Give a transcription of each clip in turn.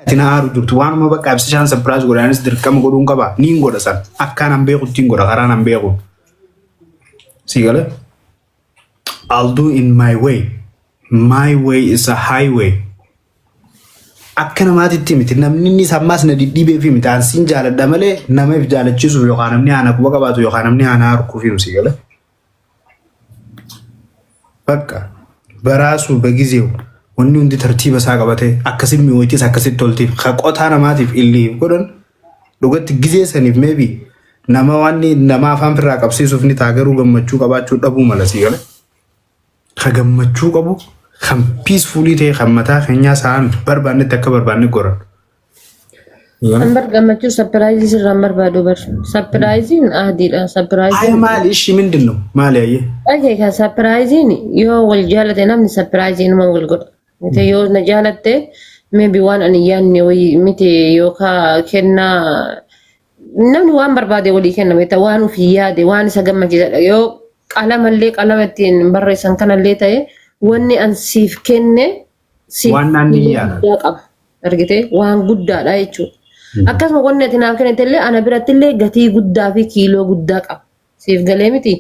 Tinaaru jirtu waanuma bakka absishaan surprise godhaanis dirqama godhuun qaba. Niin godha san akkaan an beeku ittiin godha karaan an beeku. Sigale? I'll do in my way. My way is a highway. Akka namaatitti miti namni inni sammaas na diddiibee fi miti ansiin jaaladha malee nama if jaalachiisuuf yookaan namni haana quba qabaatu yookaan namni haana harkuuf himu sigale? Bakka baraasuu begizeewu. Wanni hundi tartiiba isaa qabatee akkasiin mi'ootis akkasitti toltiif qotaa namaatiif illee godhan dhugatti gizee saniif maybe nama waan nama afaan firraa qabsiisuuf ni taagaruu gammachuu qabaachuu dhabuu mala sigale? Ka gammachuu qabu kan peacefully ta'e kan mataa keenyaa sa'aan barbaannetti akka barbaanne goran. Ambar gammachuu surprise irraan barbaadu bar surprisein aadiidha surprise. Ay maali ishi mindinno maali ayye? Ajee kan surprisein yoo wal jaalate namni surprisein ma wal godha. Mite yoo na jaalatte maybe waan ani yaanne wayi mite yookaan kennaa namni waan barbaade walii kenna mite waan ofii yaade waan isa gammachiisadha yoo qalamallee qalama ittiin barreessan kanallee ta'e wanni an siif kenne siif waan naanni yaada qaba argite waan guddaadha jechuudha. Akkasuma wanni ati naaf kennitellee ana birattillee gatii guddaa fi kiiloo guddaa qaba. Siif galee miti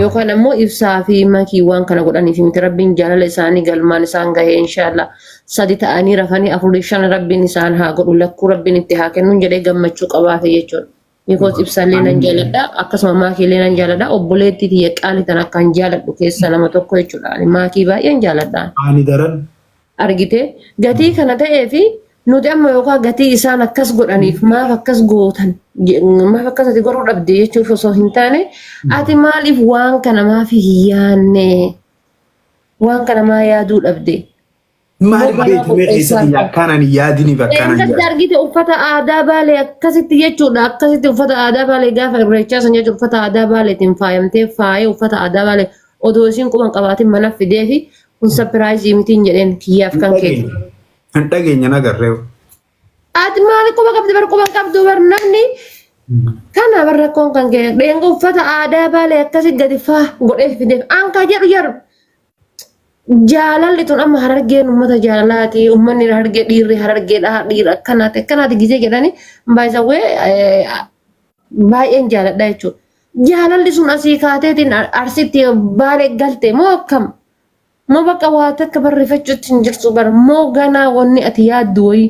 yookaan ammoo ibsaa fi makii waan kana godhaniif miti rabbiin jaalala isaanii galmaan isaan gahee inshallah sadi ta'anii rafanii afurii shan rabbiin isaan haa godhu lakkuu rabbiin itti haa kennuun jedhee gammachuu qabaate jechuudha. Because ibsaallee nan jaaladha akkasuma maakiilee nan jaaladha obboleettii tiyya qaalii tan akkaan jaaladhu keessa nama tokko jechuudha. Maakii baay'een jaaladha. Ani daran Argite gatii kana ta'ee fi nuti amma yookaan gatii isaan akkas godhaniif maaf akkas gootan maaf akkas ati godhuu dhabde jechuuf osoo hin taane ati maaliif waan kana maaf hin yaanne waan kana maa yaaduu dhabde. maali beekame keessatti akkanaan yaadiniif akkanaan yaadini. Argite uffata aadaa baalee akkasitti jechuudha akkasitti uffata aadaa baalee gaafa irreechaa san jechuudha uffata aadaa baaleetiin faayamtee faayee uffata aadaa baalee odoo isiin quban qabaatiin mana fidee fi kun sapiraayizii mitiin jedheen kiyyaaf kan keetu. Kan dhageenya nagarree. Ati maali quba qabdi bar quban qabdu bar namni kana bar rakkoon kan kee dheenga uffata aadaa baalee akkasitti gadi faa godhee fideef anka jedhu jedhu. Jaalalli tun amma harargeen ummata jaalalaati ummanni harargee dhiirri harargeedha dhiira akkanaati gisee jedhani baay'isawee baay'een jaaladha jechuudha. Jaalalli sun asii kaateetiin arsitti baalee galte moo akkam moo bakka waa takka barreeffachuutti hin jirtu bar moo ganaa wanni ati yaaddu wayi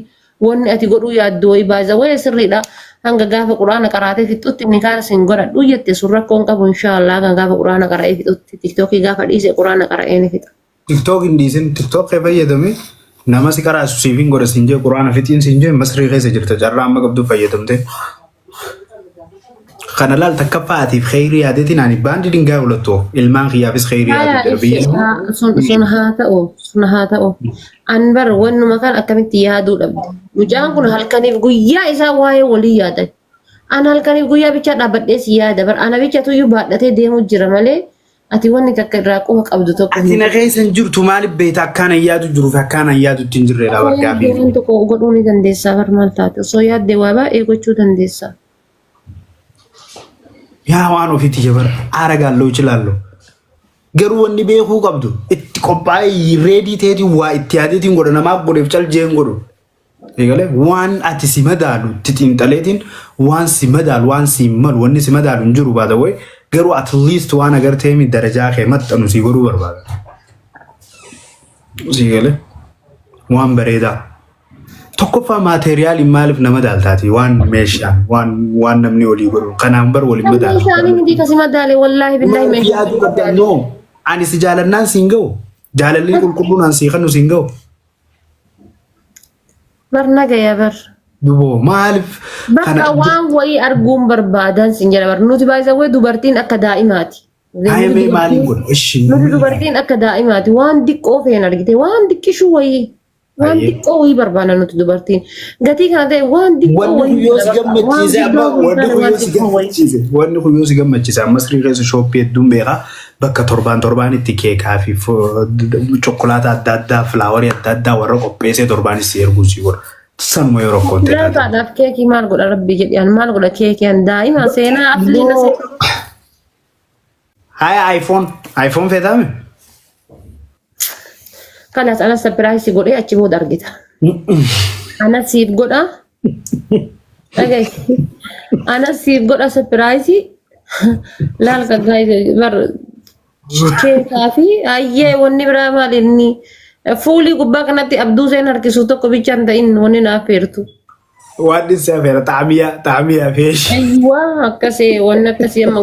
wanni ati godhuu yaaddu wayi baay'isawee sirriidha hanga gaafa quraana qaraatee fixutti inni kaan sin godhadhu jette sun rakkoon qabu inshaallah kan gaafa quraana qara'ee fixutti tiktookii gaafa dhiise quraana qara'ee ni fixa. TikTok indisin TikTok fayyadame nama si karaa siifin godha sinjee quraana fixiin sinjee masrii keessa jirta jarraa amma qabdu fayyadamte kana laal takka faatiif khayrii yaadeetiin ani baandi dingaa hulattu ilmaan kiyyaafis khayrii yaaduu darbiyya sun haa ta'u an bar wannuma kan akkamitti yaaduu dhabde mucaan kun halkaniif guyyaa isaa waa'ee walii yaadan an halkaniif guyyaa bichaa dhaabbadhee si yaada bar ana bichatu iyyuu baadhatee deemuu jira malee ati wanni takka irraa quba qabdu tokko ati na keessa hin jirtu maaliif beekta akkaan yaadu jiruuf akkaan yaadu ittiin jirreedha waggaa fi waan tokko godhuu ni dandeessaa bar maal taate osoo yaaddee waa baay'ee gochuu dandeessaa. yaa waan ofiitti jabar aara gaalloo ilaallu garuu wanni beekuu qabdu itti qophaa'ee reedii ta'eetiin waa itti yaadeetiin godha namaaf godheef caljeen godhu eegale waan ati si madaalu itti xiinxaleetiin waan si madaalu waan si malu wanni si madaalu hin jiru baata wayi garuu at least waan agartee mi darajaa kee maxxanu si godhuu barbaada. Eegale waan bareedaa. Tokkoffaa maateriyaal maaliif nama daaltaati waan meeshaan waan namni olii godhu kanaan bar waliin madaalu. Meeshaan hindi kasi madaale wallaahi billahi meeshaan. No ani si jaalannaan siin ga'u jaalalli qulqulluun an sii kanu siin ga'u. Barna gaya bar. Duboo maaliif. Bakka waan wayii arguun barbaadan siin jala bar nuti baay'isawee dubartiin akka daa'imaati. Haayamee maaliin godhu ishii. Nuti dubartiin akka daa'imaati waan diqqoo fe'an argite waan diqqishuu wayii. Waan diqqoo wayii barbaada nuti dubartiin gatii kana ta'e waan diqqoo wayii. Wanni kuyyoo si gammachiise amma wanni kuyyoo si gammachiise amma sirrii keessa shooppii hedduun beekaa bakka torbaan itti keekaa fi chokkolaata adda addaa filaawarii adda addaa warra qopheessee torbaanis si erguu si godha. Sanuma yeroo kontee. Daakaadhaaf keekii maal godha rabbi jedhiyaan maal godha keekiyaan daa'ima seenaa afliina seenaa. Haa iPhone feetame. Kanas ana surprise godhee achi booda argita. Ana siif godha. Dhagahi. Ana siif godha surprise. Laal ka guys bar keessaa fi ayyee wanni biraa maal inni fuulii gubbaa kanatti abduu seen harkisu tokko bichaan ta'in wanni naaf feertu. Waan isa feera taamiyaa feesh. Aywa akkasii wanni akkasii amma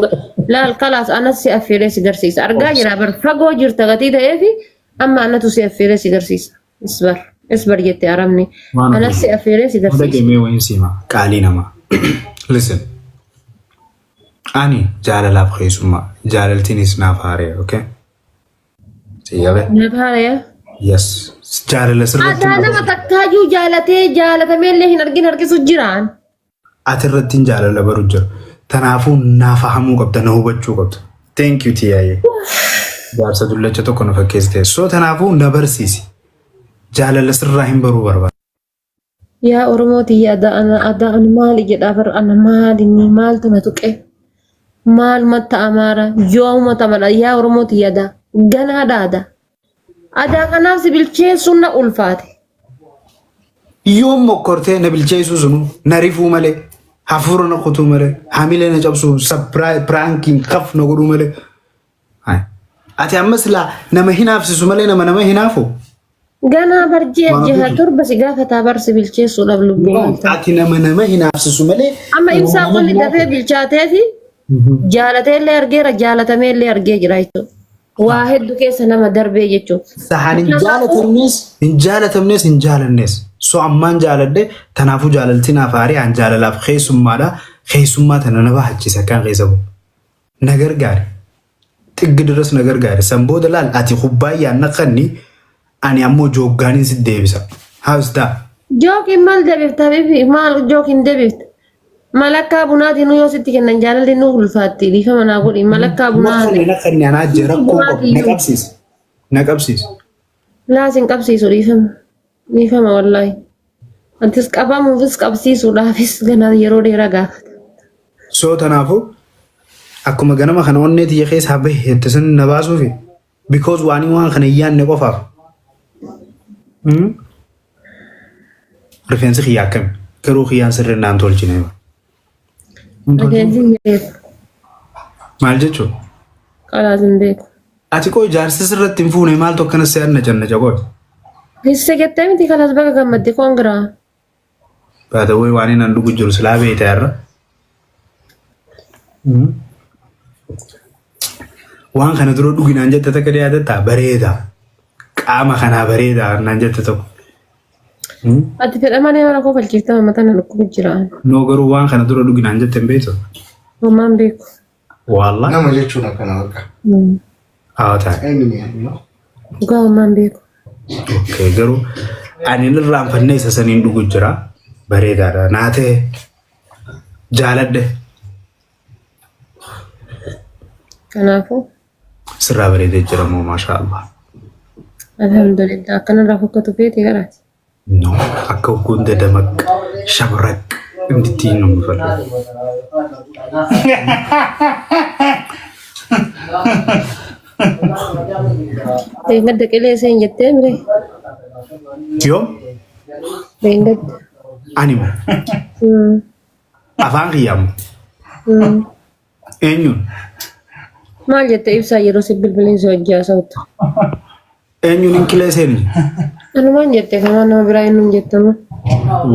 laal kalaas anas si affeeree si garsiisa. Argaa jira bar fagoo jirta gatii ta'ee fi amma anatu si affeeree si garsiisa. Isbar jettee aramni. Anas si affeeree si garsiisa. Dhagee wayin siima qaalii namaa. Listen. Ani jaalalaaf keessummaa jaalaltiinis naaf haaree okay? Siyabe? Naaf haaree? Yes. Jaalala sirriitti. Aadaa nama takkaayyuu jaalatamee illee hin argin harkisu jiraan. Ati irratti jaalala baru jira. Tanaafuu naaf fahamuu qabda na hubachuu qabda. Thank you Tiyaayee. Jaarsa dullacha tokko na fakkeessite. So tanaafuu na barsiisi. Jaalala sirraa hin baruu barbaada. Yaa Oromooti aadaa maali jedhaa bar ana maaltu na tuqe. Maal matta amaara yoo mata mala yaa Oromooti aadaa ganaadha aadaa. Aadaa kanaaf si bilcheessuun na ulfaate. Yoo mokkortee na bilcheessu sunu na rifuu malee hafuura na kutuu malee hamilee na cabsu prankiin kaf na godhuu malee. Ati ammas laa nama hinaafsisu malee nama hinaafu. Ganaa barjee jiha torba si gaafataa bar si bilcheessuudhaaf lubbuu. Ati nama hinaafsisu malee. Amma ibsaa qolli dafee bilchaatee fi jaalatee illee argeera jaalatamee illee argee jira jechuudha. Waa hedduu keessa nama darbee jechuudha. Sahan hin jaalatamnes. So ammaan jaaladde tanaafuu jaalalti naaf haaree an jaalalaaf keessummaadha. Keessummaa tana na bahachisa kan keessa bu'u. Na gargaari. Xiggi diras na gargaari. San booda laal ati kubbaayyaan naqanni ani ammoo jooggaaniin si deebisa. How's that? Jookiin maal deebifta bifi maal jookiin deebifta? Malakkaa bunaatiin yoo sitti kennan jaalalli nu ulfaatti dhiifama naa godhi malakkaa bunaatiin. Naqanni anaa jira na qabsiis. Laasin qabsiisu dhiifama wallaahi. Antis qabamuufis qabsiisuudhaafis ganaa yeroo dheeraa gaafata. So tanaafuu akkuma ganama kana onnee tiyya keessaa bahe ittisan na baasuufi because waan kana iyyaanne qofaaf. Rifeensi xiyyaa akkami garuu xiyyaan sirriinnaan tolchine. Rifeensi hin beeku. Maal jechuun? Qalaas hin beeku. Ati koo jaarsi sirratti hin fuune maaltu akkana se'an na jannaa. Hisse jettee miti kanas baga gammadde koongiraa. Baatawwee waan inni dhugu jiru silaa beektaa irra. Waan kana dura dhuginaan jette takka dhiyaatatta bareeda. Qaama kanaa bareeda naan jette tokko. Ati fedhamanii mana koo falchiifta mamata na dhukkubu jiraan. Noo garuu waan kana dura dhuginaan jette hin beektu. Homaan beeku. Wallah. Nama jechuun akkana bakka. Haa ta'a. Dhugaa homaan beeku. Okay, garuu ani irraanfannee isa saniin dhugu jira. Bareedaadha. Naa ta'e jaaladhe. Kanaafuu. Sirraa bareedee jira moo maashaa Allah. Alhamdulillah akkanarraa fokkatu feete garaati. No, akka hunda damaq shabraq indittiin nu mufadha. Beengadda qilee seen jettee mire. Yoo? Beengadda. Animo. Afaan kiyyaamu. Eenyuun? Maal jettee ibsaa yeroo si bilbileensi hojjaa sautu. Eenyuun hin qilee seeni? Anumaan jettee kamaan nama biraa eenyuun jettama.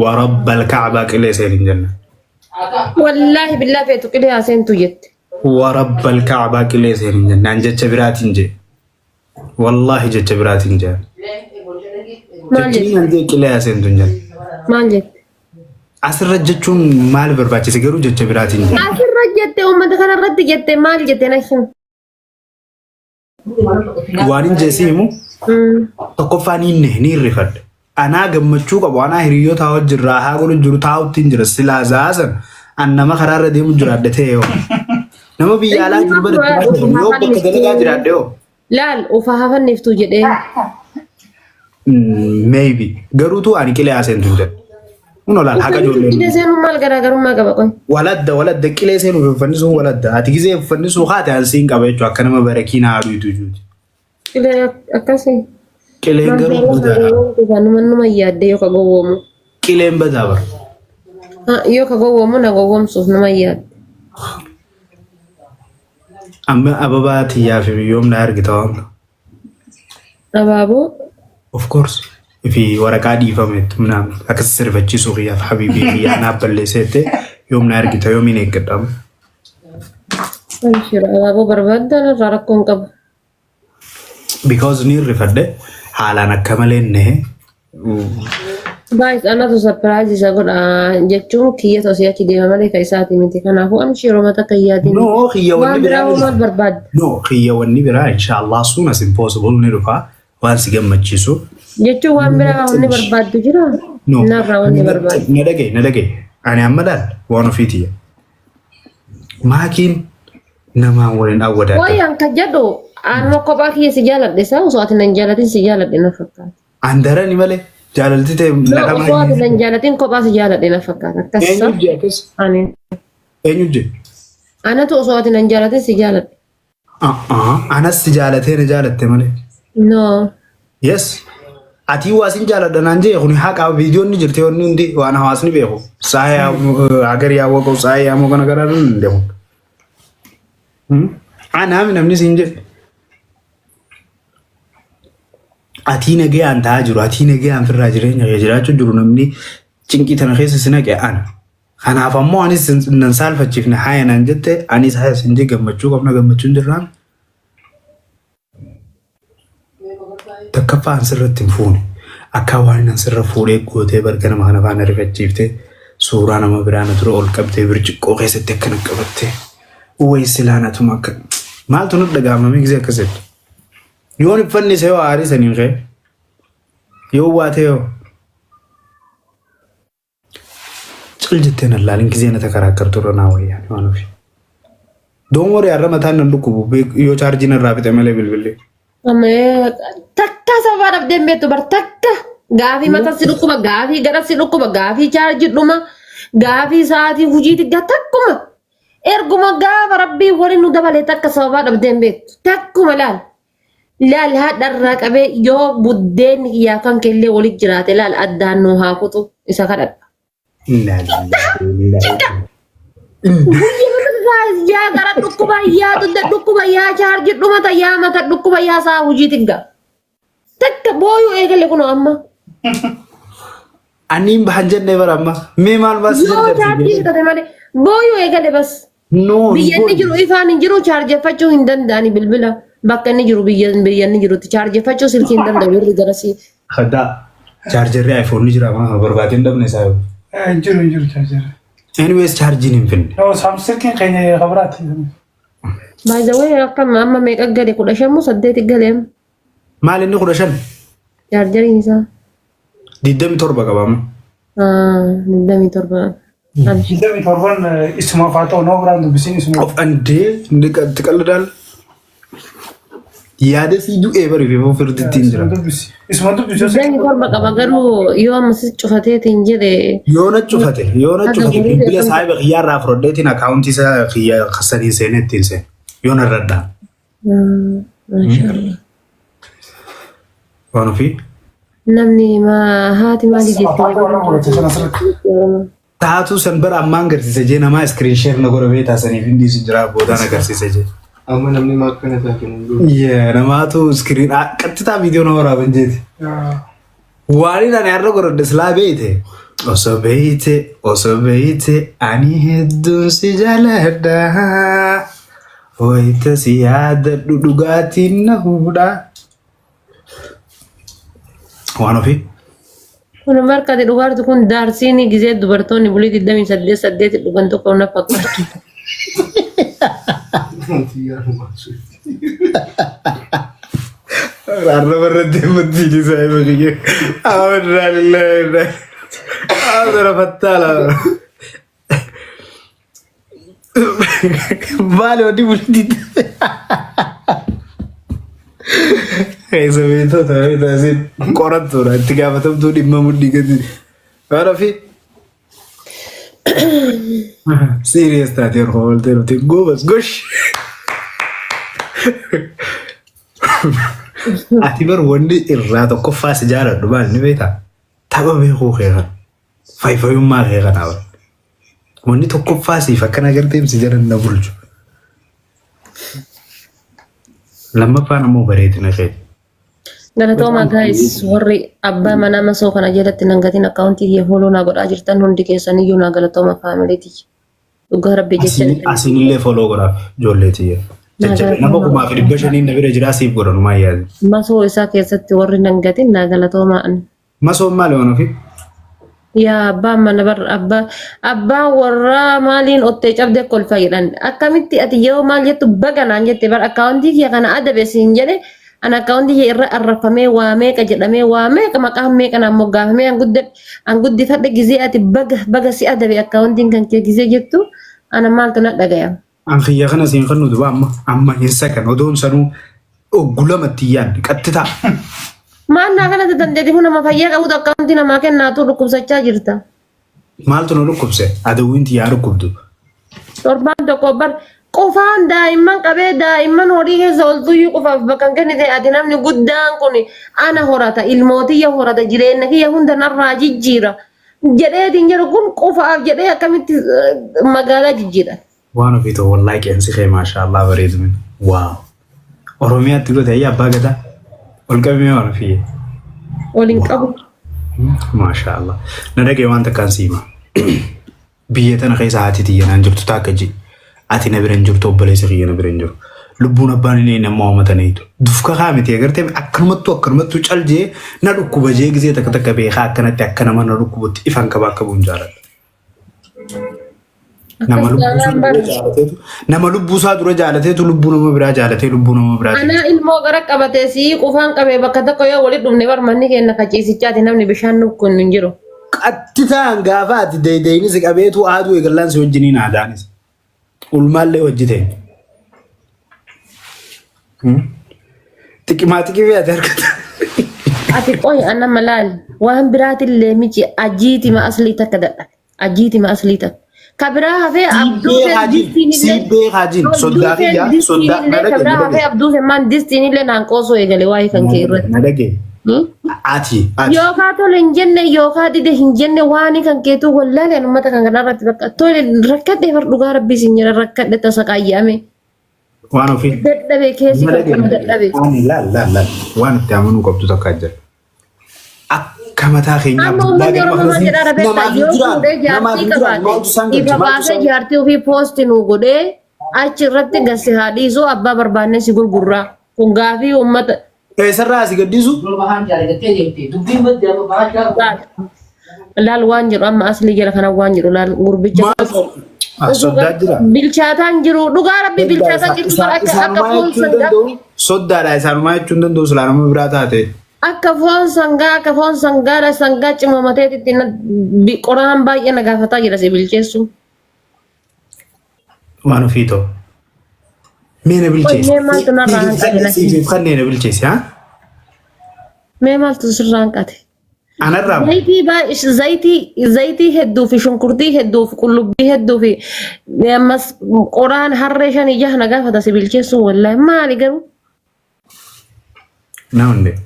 Warabbal ka'abaa qilee seeni jenna. Wallaahi billaa feetu qilee haaseentu jette. Warabbal ka'abaa qilee seeni jenna. An jecha biraatiin jee. Wallahi jecha biraatiin jee. Maal jette? Jechi qilee haaseentu jenna. Maal jette? Asirra jechuun maal barbaachise garuu jecha biraatiin jee. Asirra jette uummata kanarratti jette maal jette nashin? Waan hin jeesii himu tokkoffaan inni ni hirrifadhe. Anaa gammachuu qabu anaa hiriyoota wajjirraa haa godhu jiru taa'utti hin jira silaa zaasan an nama karaarra deemu jiraadhe ta'e yoo. Nama biyya alaa jiru badatti yoo bakka dalagaa jiraadhe yoo. Laal ufaa hafanneeftuu jedhee. Maybe garuutu ani qilee haaseentu hin jedhu. Uno laal haqa ijoolleen. Qilee seenuun maal garaagarummaa qaba qoy. Waladda qilee seenuuf uffannisuun waladda. Ati gisee uffannisuun haati ansiin qaba jechuudha akka nama barakiin haaduu itti. Qilee akkasii. Qileen garuu guddaadha. Numa yaaddee yoo ka gowwoomu. qileen badaa bar. Yoo ka gowwoomu na gowwoomsuuf nama yaadu. Amma ababaa tiyyaa fi yoom na argita waan. Abaaboo? Of course. Fi waraqaa dhiifametti minaan akkas sirbachiisuu xiyyaaf habiibii xiyyaa naaf balleesseette yoom na argita yoomiin eeggadhamu. Shira abaaboo barbaaddaan irraa rakkoon qabu. Because ni rifadde haalaan akka malee nehe. Baay'ee anatu surprise isa godha jechuun kiyya tosii achi deema malee ka isaati miti. Kanaafuu amma shiroo mata kayyaatiin. No, waan biraa uumaat barbaadda. No, xiyyaawwanni biraa inshallah soon as impossible ni dhufa waan si gammachiisu. Jechuun waan biraa wanni barbaaddu jira. No, narraa wanni barbaaddu. na dhagee. Ani amma laal waan ofiitiyya. Maakiin namaan waliin awwadaadha. Waayaan ka jedhu anuma kophaa kiyya si jaaladhe isaa osoo ati nan jaalatin si jaaladhe na fakkaata. Andarani malee jaalalti ta'e lafa osoo ati nan jaalatin kophaa si jaaladhe na fakkaata. Akkasisa. Ani. Eenyu je? Anatu osoo ati nan jaalatin si jaaladhe. Anas si jaalatee na jaalatte malee. No. Yes. Ati waasin jaaladha naan jee kuni haqa viidiyoon ni jirte wanni hundi waan hawaasni beeku. Saaya agar yaa waqo saaya yaa moka nagara nun deemu. Anaami namni siin jedhe. Ati nagee aan ta'aa jiru, ati nagee aan firraa jireenya jiraachuu jiru namni cinqii tana keessa si naqe ana. Kanaaf ammoo anis nan saalfachiifne haaya naan jette anis haaya sin jee gammachuu qabna gammachuun jirraan. Takkaffaan sirratti hin fuune. Akka waan nan sirra fuudhee gootee barga nama kana faana rifachiiftee suuraa nama biraa na dura ol qabdee birciqqoo keessatti akkana qabattee. Uwwee silaanatuma akka maaltu nutti dhagaamame gisee akkasitti. Yoon uffanni isa yoo aarii saniin ka'e yoo waatee yoo cal jettee na laalin gisee na takaraakkartu irra naa wayyaan waan ofi. Doon warri har'a mataan nan dhukkubu yoo chaarjiin irraa fixe malee bilbilee. Takka sababa dhabdeen beektu bar takka gaafii mataa si dhukkuba gaafii gara si dhukkuba gaafii chaarjii dhuma gaafii sa'aatii hojiitti takkuma erguma gaafa rabbii waliin nu dabalee takka sababa dhabdeen beektu takkuma laal haadharraa qabee yoo buddeen kiyyaa kan kellee walitti jiraate laal addaan nu haa kutu isa kadhadha. Yaa gara dhukkuba yaa dudda dhukkuba yaa chaarjii dhumata yaa mata dhukkuba yaa saa hojiitti gaa. Takka booyuu eegale kun amma. Aniin bahan jennee bara amma. Mee maal baas yoo chaarjii bitate malee booyuu eegale bas. Biyyanni jiru ifaan hin jiru chaarjeffachuu hin danda'ani bilbila. Bakka inni jiru biyyanni jirutti chaarjeffachuu silkii hin danda'u irri garasii. Haddaa chaarjarri iPhone ni jira amma barbaadeen dhabne isaa yoo. Jiru chaarjarri. Anyways charging hin finne. Yoo Samsung keenya qabraati. By the way akkam amma meeqa gale 15 moo 8 galeem. Maal inni 15? Chaarjariin isaa. 27 qabama. 27. Dami torban isuma faatoo noo biraan dubbisiin isuma. Of andee ndi qalladal. Yaada si du'ee bari fi firditiin jira. Isuma dubbisuu. Dami torba qaba garuu yoo ammas cufateetiin jedhe. Yoo na cufate bilbila saayiba xiyyaarraa fudhadheetiin akaawuntii isaa xiyyaa kasanii seenettiin seen. Yoo na raddaa. Waan ofii? Namni haati maali jettee taatu san bara ammaan agarsiise jee namaa iskiriin sheer na godha beetaa saniif hindi isin jira boodaan agarsiise jee. Amma namni makkana taatu. Namaatu iskiriin qattitaa viidiyoo na waraaban jeeti. Waan inni ani har'a godhadhe silaa beeyte. Osoo beeyte ani hedduun si jaaladha. Wayita si yaadadhu dhugaatiin na hubudha. Waan ofii? Kun markati dhugaartu kun daarsiin gizee dubartoonni bulii 28 dhugan tokko na fakkaatu. Rarra barratti muttiin isaa ima kiyya. Amanaa lillahi. Amanaa fattaala. Maali wanti bultii? Keessa beektota beektaasiin qorattuudha itti gaafatamtuu dhimma mudhii gadi. Waan ofii? Serious taate yeroo ooltee dhufte goobas gosh. Ati bar wanni irraa tokkoffaa si jaaladhu maal ni beektaa? Tapha beekuu keekan. Fayyummaa kee kanaaf. Wanni tokkoffaa siif akkana agartee si jaran na bulchu. Lammaffaan ammoo bareedina kee. Galatooma guys warri abbaa mana masoo kana jalatti nangatiin akkaawuntii kee foloo naa godhaa jirtan hundi keessaniyyuu naa galatooma faamiliiti. Dhugaa rabbi jecha. Asinillee foloo godhaaf ijoolleeti. Nama kumaa fi 500 na bira jira siif godhanu maa yaadu. Masoo isaa keessatti warri nangatiin naa galatoomaan. Masoon maali waan ofi? Yaa abbaa mana bar abbaa warra maaliin ottee cabdee kolfa jedhan akkamitti ati yoo maal jettu baganaan jette bar akkaawuntii kee kana adabe siin jedhe an akkaawuntii kee irra arrafamee waa meeqa jedhamee waa meeqa maqaan meeqa naan moggaafamee an guddifadhe gizee ati baga si adabe akkaawuntiin kan kee gizee jettu ana maaltu na dhagaya. An kiyya kana siin kan nuti amma hin sakan odoon sanuu oggulamatti yaadde qaxxitaa. Maannaa kanatti dandeetii kun nama fayyaa qabutu akkaawuntii namaa kennaatu dhukkubsachaa jirta. Maaltu nu dhukkubse? Adawwiinti yaa dhukkubdu. Torbaan tokko bar qofaan daa'imman qabee daa'imman horii keessa oltuyyuu qofaaf bakka kennite ati namni guddaan kun ana horata ilmootiyya horata jireenya kiyya hunda narraa jijjiira jedheetiin jedhu kun qofaaf jedhee akkamitti magaalaa jijjiira. Waan ofii ta'u wallaahi qeensi kee maashaallah bareedu. Waaw. Oromiyaatti gote ayyaa abbaa gadaa. Olqabee waan ofii. Waliin qabu. Maashaallah. Na dhagee waan takkaan siima. Biyya tana keessa haati xiyyanaan jirtu taakka ji. Ati na bira hin jirtu obboleessa kiyya na bira hin jiru. Lubbuun abbaan inni nama uumataniitu. Dufka kaamiti agartee akkanumattu caljee na dhukkuba jee gizee takka beekaa akkanatti akka nama na dhukkubutti ifaan qabaa akka bu'uun jaalladha. Nama lubbuusaa dura jaalateetu lubbuu nama biraa jaalatee lubbuu nama biraa. Ana ilmoo gara qabatee si qufaan qabee bakka tokko yoo walitti dhufne barmanni keenya kaciisichaati namni bishaan nukkun hin jiru. Qattitaan gaafa ati deedeeynis qabeetu aaduu eegallaan si wajjiniin aadaanis. Ulmaallee hojjeteen. Xiqimaa xiqii ati argata. Ati qoy anna malaal waan biraatillee miti ajiitima aslii takka dadha. Ajiitima aslii takka. Kabira hafe abduu Sibbee hajin soddaa hafe abduu man distinillee naan qoosoo eegale waa'ee kan kee irratti. Nadage. Ati. Yookaa tole hin jenne yookaa dide hin jenne waan kan keetu wallaaleen uummata kan kanarratti bakka tole rakkadhee far dhugaa rabbii siin jira rakkadhe tasa qayyame. Waan ofii. Dadhabee keessi kan dadhabee. Laal waan itti amanuu qabdu takka jira. Kamataa keenya ifa baasee jaartii ofii poosti nu godhee achi irratti gasi haadhiisuu abbaa barbaanne si gurgurraa kun gaafii uummata. Eessarraa si gaddiisu? Laal waan jedhu amma aslii jala kana waan jedhu laal gurbicha. Soddaa jira. Bilchaataan jiru dhugaa rabbi bilchaataan jiru akka foon sangaa. Soddaadha isaanumaa jechuun danda'u silaa nama biraa taate. Akka foon sangaadha sangaa cimamateetitti qoraan baay'ee na gaafataa jira si bilcheessu. Waan ofii ta'u. Mee na bilcheessi. Mee maaltu narraa hanqate? Siif kanneen na bilcheessi haa? Mee maaltu sirraa hanqate? Anarraa. Zayitii hedduu fi shunkurtii hedduu fi qullubbii hedduu fi ammas qoraan harree 5 na gaafata si bilcheessu wallaahi maali garuu? Na hundee.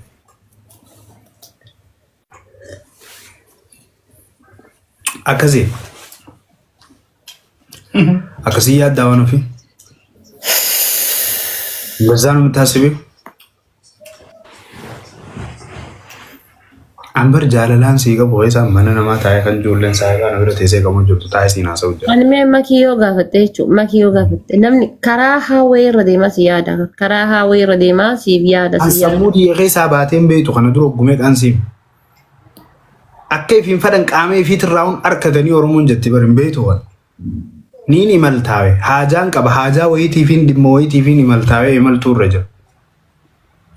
Akkasii. Akkasii yaaddaa waan ofii. Gazaan mutaasibii. Ambar jaalalaan sii qabu isaan mana namaa taa'ee kan ijoolleen isaa kana bira teessee qabu jirtu taa'ee siin haasa'u jira. Ani mee makii yoo gaafatte jechuudha makii yoo gaafatte namni karaa haawwee irra deemaa si yaada karaa haawwee irra deemaa siif yaada si yaada. Sammuu dhiyeessee isaa baateen beektu kana dura oggumee qaansiif. Akka ifiin fadhan qaamee fi tirraa'uun harkatanii Oromoon jetti barin beektu waan. Niin imaltaawe haajaan qaba haajaa wayitiifiin dhimma wayitiifiin imaltaawe imaltuu irra jira.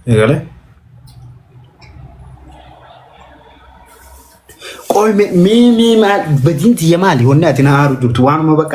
Eegalee. Qoy mee maal badinti yamaali wanni ati na haaru jirtu waanuma bakka